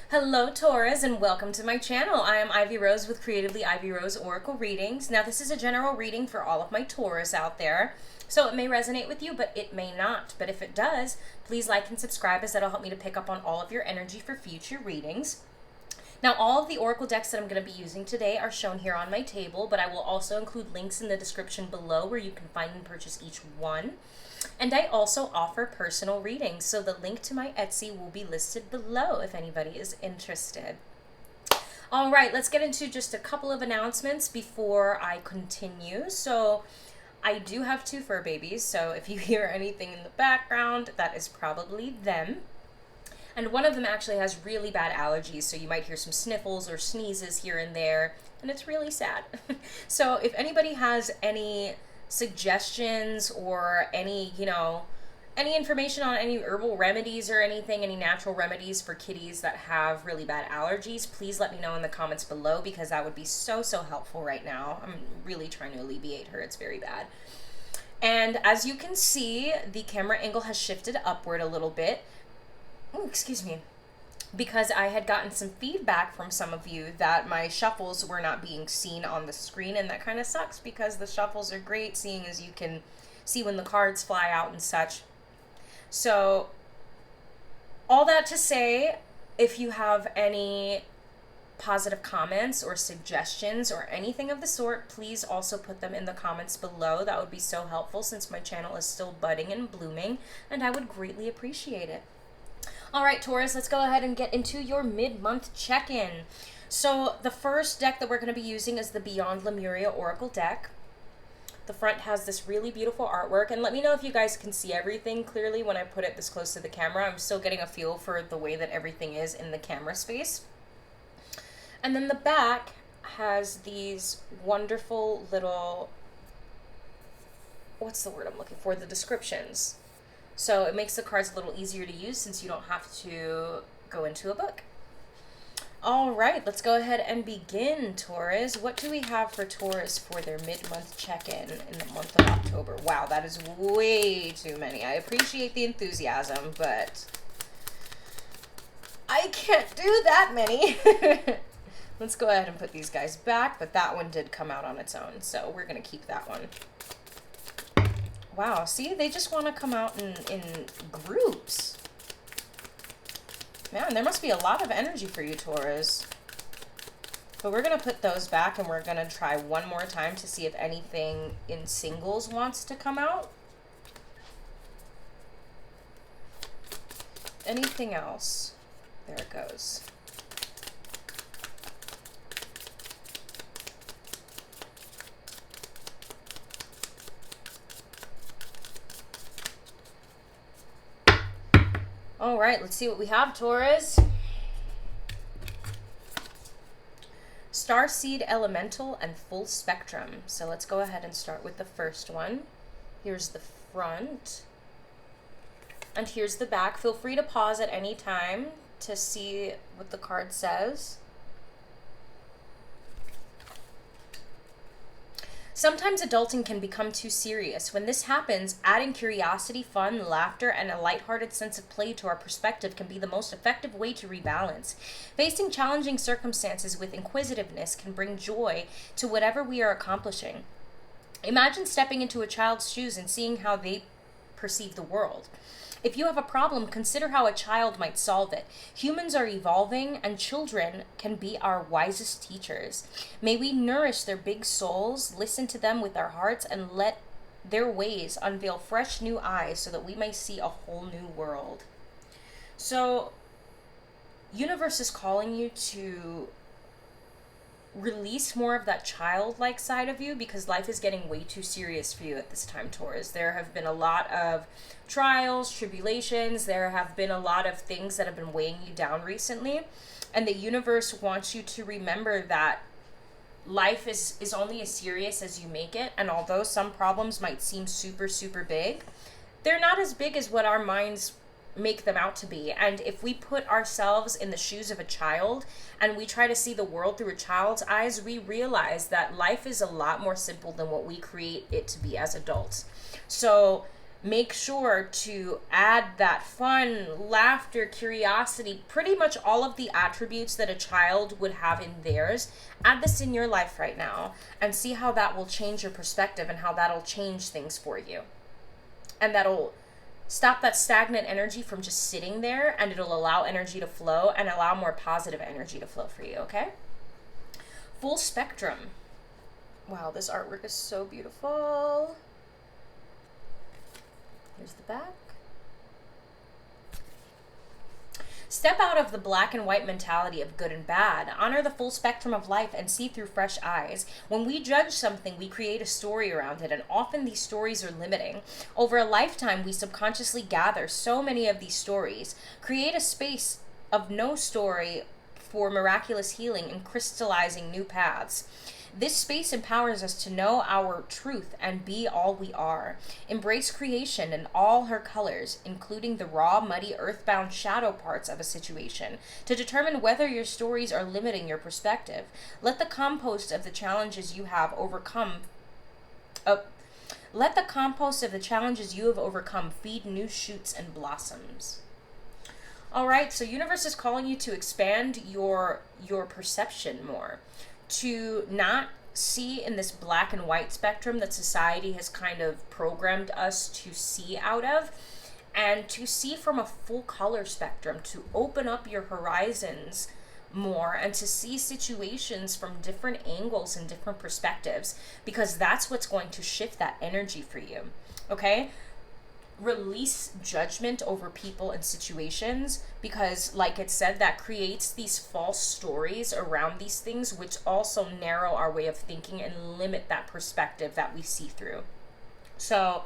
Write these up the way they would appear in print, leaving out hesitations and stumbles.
Hello Taurus and welcome to my channel. I am Ivy Rose with Creatively Ivy Rose Oracle Readings. Now this is a general reading for all of my Taurus out there. So it may resonate with you, but it may not. But if it does, please like and subscribe as that'll help me to pick up on all of your energy for future readings. Now all of the Oracle decks that I'm going to be using today are shown here on my table, but I will also include links in the description below where you can find and purchase each one. And I also offer personal readings, so the link to my Etsy will be listed below if anybody is interested. All right, let's get into just a couple of announcements before I continue. So I do have two fur babies, so if you hear anything in the background, that is probably them. And one of them actually has really bad allergies, so you might hear some sniffles or sneezes here and there, and it's really sad. So if anybody has any suggestions or any information on any herbal remedies or anything, any natural remedies for kitties that have really bad allergies, please let me know in the comments below, because that would be so helpful right now. I'm really trying to alleviate her. It's very bad. And as you can see, the camera angle has shifted upward a little bit. Oh, excuse me. Because I had gotten some feedback from some of you that my shuffles were not being seen on the screen, and that kind of sucks because the shuffles are great, seeing as you can see when the cards fly out and such. So all that to say, if you have any positive comments or suggestions or anything of the sort, please also put them in the comments below. That would be so helpful since my channel is still budding and blooming, and I would greatly appreciate it. All right, Taurus, let's go ahead and get into your mid-month check-in. So the first deck that we're going to be using is the Beyond Lemuria Oracle deck. The front has this really beautiful artwork, and let me know if you guys can see everything clearly when I put it this close to the camera. I'm still getting a feel for the way that everything is in the camera space. And then the back has these wonderful little, what's the word I'm looking for? The descriptions. So it makes the cards a little easier to use since you don't have to go into a book. All right, let's go ahead and begin, Taurus. What do we have for Taurus for their mid-month check-in in the month of October? Wow, that is way too many. I appreciate the enthusiasm, but I can't do that many. Let's go ahead and put these guys back, but that one did come out on its own, so we're going to keep that one. Wow, see, they just want to come out in groups. Man, there must be a lot of energy for you, Taurus. But we're going to put those back, and we're going to try one more time to see if anything in singles wants to come out. Anything else? There it goes. All right, let's see what we have, Taurus. Starseed Elemental and Full Spectrum. So let's go ahead and start with the first one. Here's the front. And here's the back. Feel free to pause at any time to see what the card says. Sometimes adulting can become too serious. When this happens, adding curiosity, fun, laughter, and a lighthearted sense of play to our perspective can be the most effective way to rebalance. Facing challenging circumstances with inquisitiveness can bring joy to whatever we are accomplishing. Imagine stepping into a child's shoes and seeing how they perceive the world. If you have a problem, consider how a child might solve it. Humans are evolving, and children can be our wisest teachers. May we nourish their big souls, listen to them with our hearts, and let their ways unveil fresh new eyes so that we may see a whole new world. So, universe is calling you to release more of that childlike side of you, because life is getting way too serious for you at this time, Taurus. There have been a lot of trials, tribulations. There have been a lot of things that have been weighing you down recently, and the universe wants you to remember that life is only as serious as you make it. And although some problems might seem super big, they're not as big as what our minds make them out to be. And if we put ourselves in the shoes of a child and we try to see the world through a child's eyes, we realize that life is a lot more simple than what we create it to be as adults. So make sure to add that fun, laughter, curiosity, pretty much all of the attributes that a child would have in theirs. Add this in your life right now and see how that will change your perspective and how that'll change things for you. And that'll stop that stagnant energy from just sitting there, and it'll allow energy to flow and allow more positive energy to flow for you, okay? Full spectrum. Wow, this artwork is so beautiful. Here's the back. Step out of the black and white mentality of good and bad. Honor the full spectrum of life and see through fresh eyes. When we judge something, we create a story around it, and often these stories are limiting. Over a lifetime, we subconsciously gather so many of these stories. Create a space of no story for miraculous healing and crystallizing new paths. This space empowers us to know our truth and be all we are. Embrace creation in all her colors, including the raw, muddy, earthbound shadow parts of a situation, to determine whether your stories are limiting your perspective. Let the compost of the challenges you have overcome feed new shoots and blossoms. All right, so universe is calling you to expand your perception more, to not see in this black and white spectrum that society has kind of programmed us to see out of, and to see from a full color spectrum, to open up your horizons more and to see situations from different angles and different perspectives, because that's what's going to shift that energy for you, okay? Release judgment over people and situations, because like it said, that creates these false stories around these things, which also narrow our way of thinking and limit that perspective that we see through. So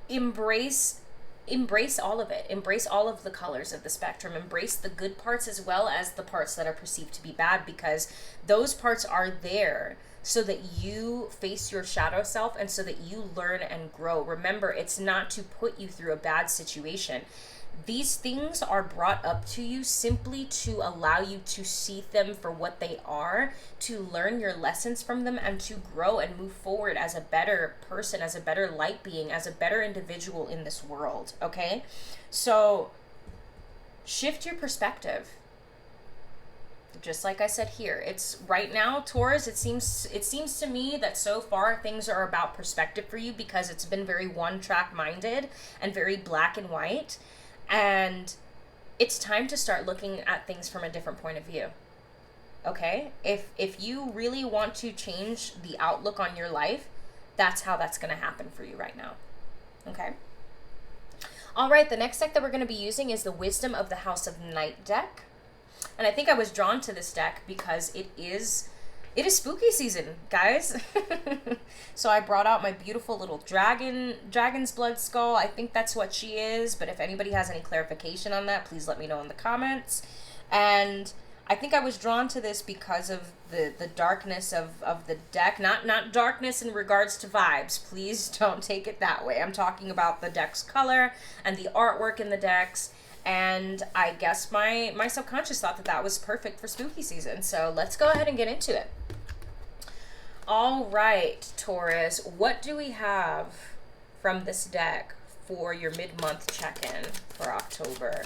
embrace all of it. Embrace all of the colors of the spectrum. Embrace the good parts as well as the parts that are perceived to be bad, because those parts are there so that you face your shadow self and so that you learn and grow. Remember, it's not to put you through a bad situation. These things are brought up to you simply to allow you to see them for what they are, to learn your lessons from them, and to grow and move forward as a better person, as a better light being, as a better individual in this world, okay? So shift your perspective. Just like I said here, it's right now, Taurus, it seems to me that so far things are about perspective for you, because it's been very one-track minded and very black and white. And it's time to start looking at things from a different point of view. Okay? If you really want to change the outlook on your life, that's how that's going to happen for you right now. Okay? All right, the next deck that we're going to be using is the Wisdom of the House of Night deck. And I think I was drawn to this deck because it is spooky season, guys. So I brought out my beautiful little dragon's blood skull. I think that's what she is, but if anybody has any clarification on that, please let me know in the comments. And I think I was drawn to this because of the darkness of the deck. Not darkness in regards to vibes. Please don't take it that way. I'm talking about the deck's color and the artwork in the decks. And I guess my subconscious thought that was perfect for spooky season. So let's go ahead and get into it. All right, Taurus, what do we have from this deck for your mid-month check-in for October?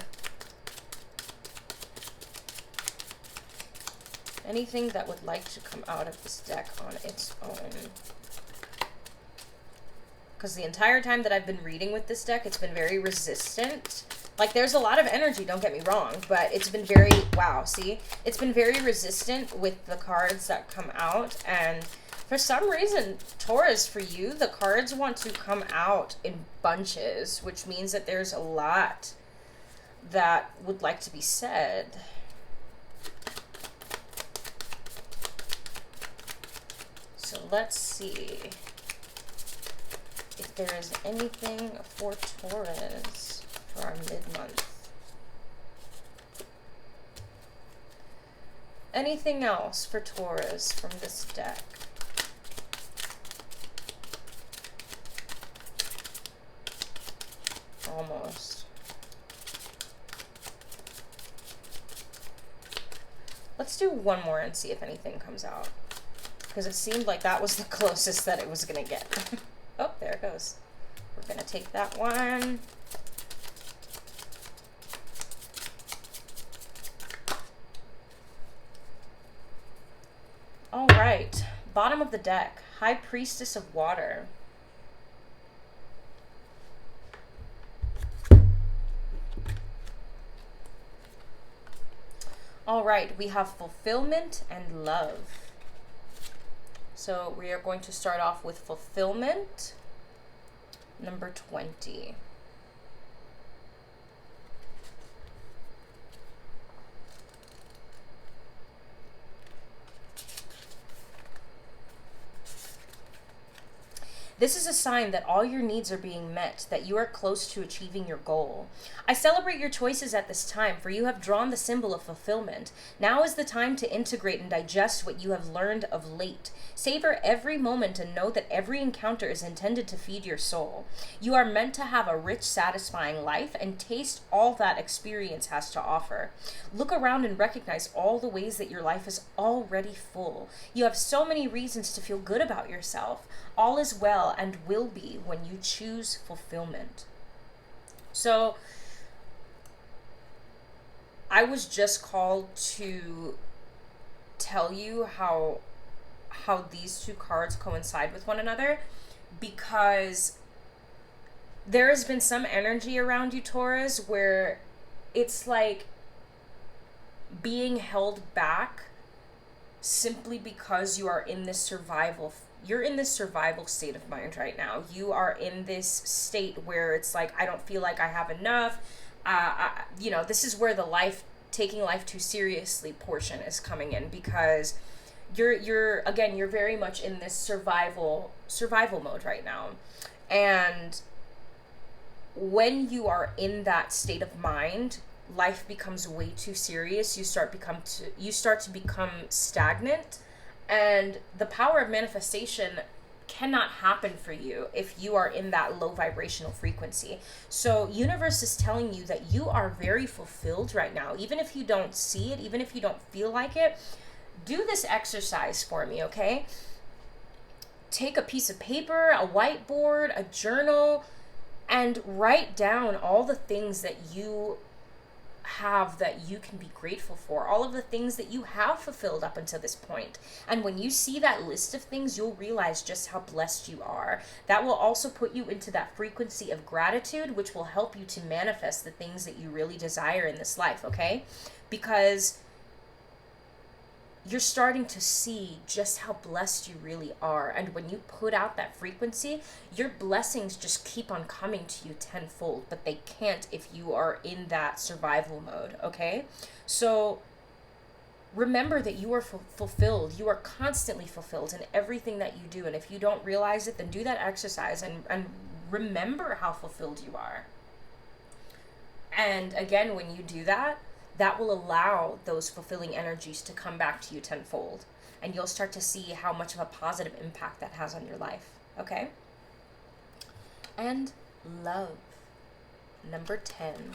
Anything that would like to come out of this deck on its own? Because the entire time that I've been reading with this deck, it's been very resistant. Like, there's a lot of energy, don't get me wrong, but it's been very, wow, see? It's been very resistant with the cards that come out, and for some reason, Taurus, for you, the cards want to come out in bunches, which means that there's a lot that would like to be said. So let's see if there is anything for Taurus for our mid-month. Anything else for Taurus from this deck? Almost. Let's do one more and see if anything comes out, because it seemed like that was the closest that it was gonna get. Oh, there it goes. We're going to take that one. All right. Bottom of the deck. High Priestess of Water. All right. We have fulfillment and love. So we are going to start off with fulfillment, number 20. This is a sign that all your needs are being met, that you are close to achieving your goal. I celebrate your choices at this time, for you have drawn the symbol of fulfillment. Now is the time to integrate and digest what you have learned of late. Savor every moment and know that every encounter is intended to feed your soul. You are meant to have a rich, satisfying life and taste all that experience has to offer. Look around and recognize all the ways that your life is already full. You have so many reasons to feel good about yourself. All is well and will be when you choose fulfillment. So, I was just called to tell you how these two cards coincide with one another, because there has been some energy around you, Taurus, where it's like being held back simply because you are in this survival state of mind right now. You are in this state where it's like, I don't feel like I have enough. This is where the taking life too seriously portion is coming in, because you're very much in this survival mode right now. And when you are in that state of mind, life becomes way too serious. You start to become stagnant. And the power of manifestation cannot happen for you if you are in that low vibrational frequency. So universe is telling you that you are very fulfilled right now. Even if you don't see it, even if you don't feel like it, do this exercise for me, okay? Take a piece of paper, a whiteboard, a journal, and write down all the things that you have that you can be grateful for, all of the things that you have fulfilled up until this point. And when you see that list of things, you'll realize just how blessed you are. That will also put you into that frequency of gratitude, which will help you to manifest the things that you really desire in this life, okay? Because you're starting to see just how blessed you really are. And when you put out that frequency, your blessings just keep on coming to you tenfold, but they can't if you are in that survival mode, okay? So remember that you are fulfilled. You are constantly fulfilled in everything that you do. And if you don't realize it, then do that exercise and remember how fulfilled you are. And again, when you do that, that will allow those fulfilling energies to come back to you tenfold. And you'll start to see how much of a positive impact that has on your life. Okay? And love. Number 10.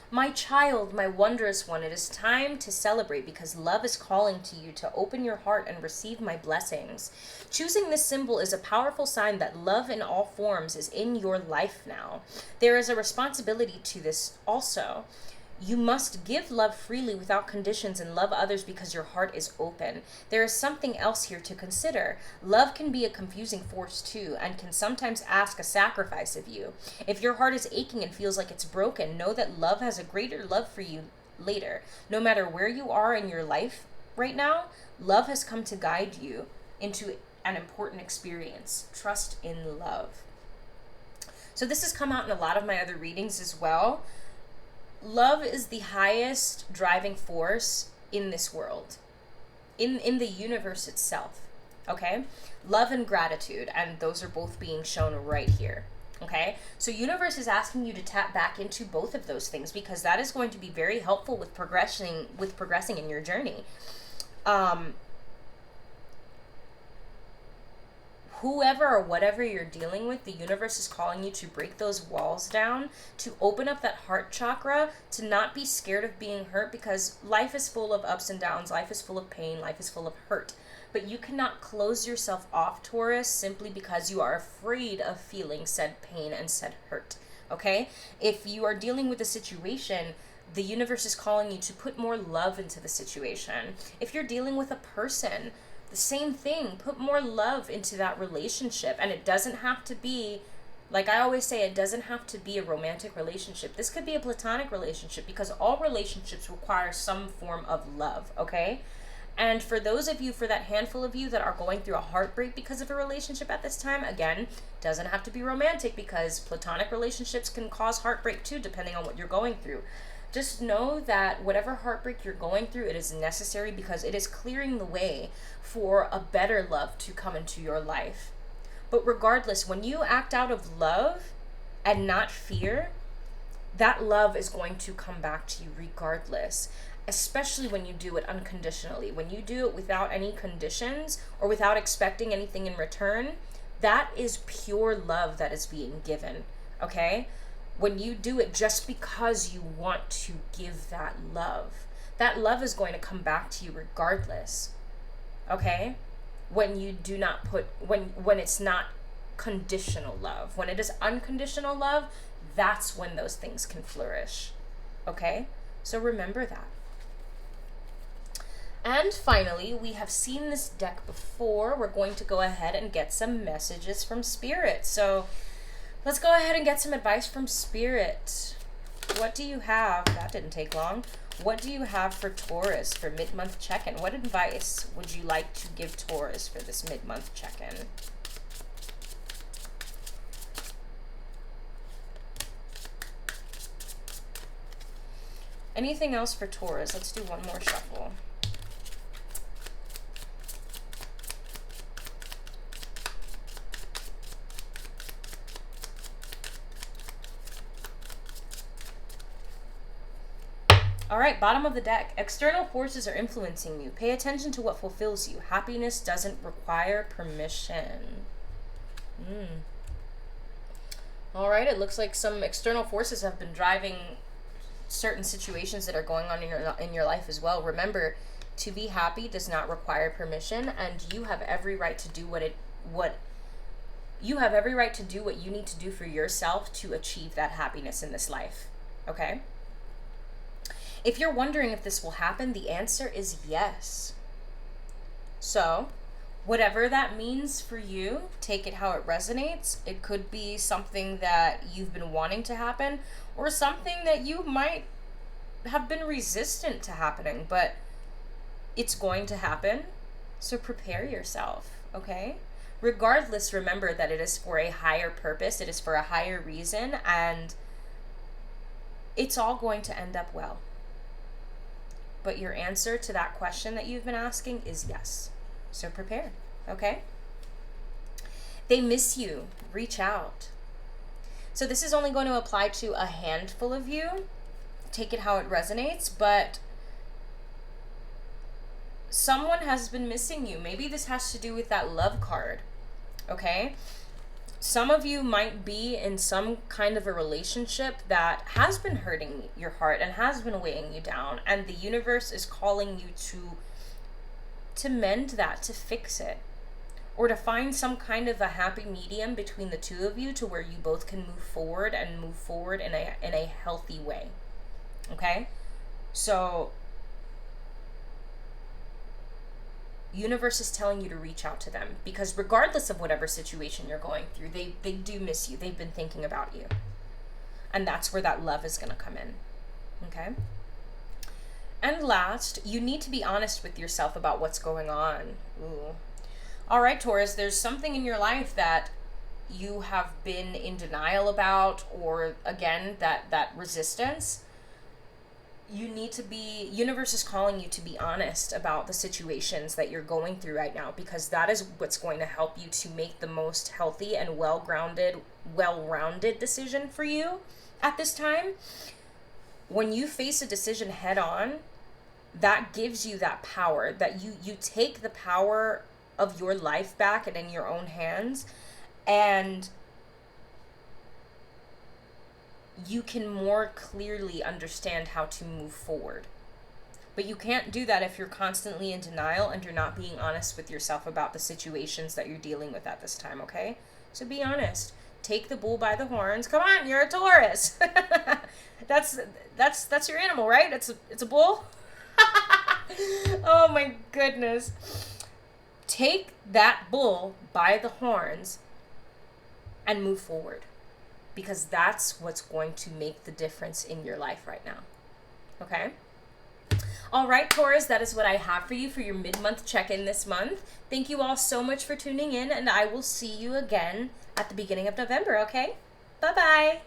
My child, my wondrous one, it is time to celebrate, because love is calling to you to open your heart and receive my blessings. Choosing this symbol is a powerful sign that love in all forms is in your life now. There is a responsibility to this also. You must give love freely without conditions and love others because your heart is open. There is something else here to consider. Love can be a confusing force too, and can sometimes ask a sacrifice of you. If your heart is aching and feels like it's broken, know that love has a greater love for you later. No matter where you are in your life right now, love has come to guide you into an important experience. Trust in love. So this has come out in a lot of my other readings as well. Love is the highest driving force in this world, in the universe itself, okay? Love and gratitude, and those are both being shown right here, okay? So universe is asking you to tap back into both of those things, because that is going to be very helpful with progressing in your journey. whoever or whatever you're dealing with, the universe is calling you to break those walls down, to open up that heart chakra, to not be scared of being hurt, because life is full of ups and downs, life is full of pain, life is full of hurt. But you cannot close yourself off, Taurus, simply because you are afraid of feeling said pain and said hurt, okay? If you are dealing with a situation, the universe is calling you to put more love into the situation. If you're dealing with a person, the same thing, put more love into that relationship. And it doesn't have to be, like I always say, it doesn't have to be a romantic relationship. This could be a platonic relationship, because all relationships require some form of love, okay? And for those of you, for that handful of you that are going through a heartbreak because of a relationship at this time, again, doesn't have to be romantic, because platonic relationships can cause heartbreak too, depending on what you're going through. Just know that whatever heartbreak you're going through, it is necessary, because it is clearing the way for a better love to come into your life. But regardless, when you act out of love and not fear, that love is going to come back to you regardless, especially when you do it unconditionally. When you do it without any conditions or without expecting anything in return, that is pure love that is being given, okay? When you do it just because you want to give that love is going to come back to you regardless, okay? When you do not put, when it's not conditional love. When it is unconditional love, that's when those things can flourish, okay? So remember that. And finally, we have seen this deck before. We're going to go ahead and get some messages from Spirit. So let's go ahead and get some advice from Spirit. What do you have? That didn't take long. What do you have for Taurus for mid-month check-in? What advice would you like to give Taurus for this mid-month check-in? Anything else for Taurus? Let's do one more shuffle. All right, bottom of the deck. External forces are influencing you. Pay attention to what fulfills you. Happiness doesn't require permission. All right, it looks like some external forces have been driving certain situations that are going on in your life as well. Remember, to be happy does not require permission, and you have every right to do what you have every right to do what you need to do for yourself to achieve that happiness in this life. Okay? If you're wondering if this will happen, the answer is yes. So, whatever that means for you, take it how it resonates. It could be something that you've been wanting to happen, or something that you might have been resistant to happening, but it's going to happen. So prepare yourself, okay? Regardless, remember that it is for a higher purpose, it is for a higher reason, and it's all going to end up well. But your answer to that question that you've been asking is yes. So prepare, okay? They miss you. Reach out. So this is only going to apply to a handful of you. Take it how it resonates, but someone has been missing you. Maybe this has to do with that love card, okay? Some of you might be in some kind of a relationship that has been hurting your heart and has been weighing you down, and the universe is calling you to mend that, to fix it, or to find some kind of a happy medium between the two of you to where you both can move forward in a healthy way. Okay? So universe is telling you to reach out to them, because regardless of whatever situation you're going through, they do miss you. They've been thinking about you. And that's where that love is going to come in. Okay? And last, you need to be honest with yourself about what's going on. Ooh. All right, Taurus, there's something in your life that you have been in denial about, or again, that resistance. You need to be, universe is calling you to be honest about the situations that you're going through right now, because that is what's going to help you to make the most healthy and well-rounded decision for you at this time. When you face a decision head on, that gives you that power, that you take the power of your life back and in your own hands, and you can more clearly understand how to move forward. But you can't do that if you're constantly in denial and you're not being honest with yourself about the situations that you're dealing with at this time, okay? So be honest. Take the bull by the horns. Come on, you're a Taurus. that's your animal, right? It's a bull. Oh my goodness. Take that bull by the horns and move forward, because that's what's going to make the difference in your life right now. Okay? All right, Taurus, that is what I have for you for your mid-month check-in this month. Thank you all so much for tuning in, and I will see you again at the beginning of November, okay? Bye-bye.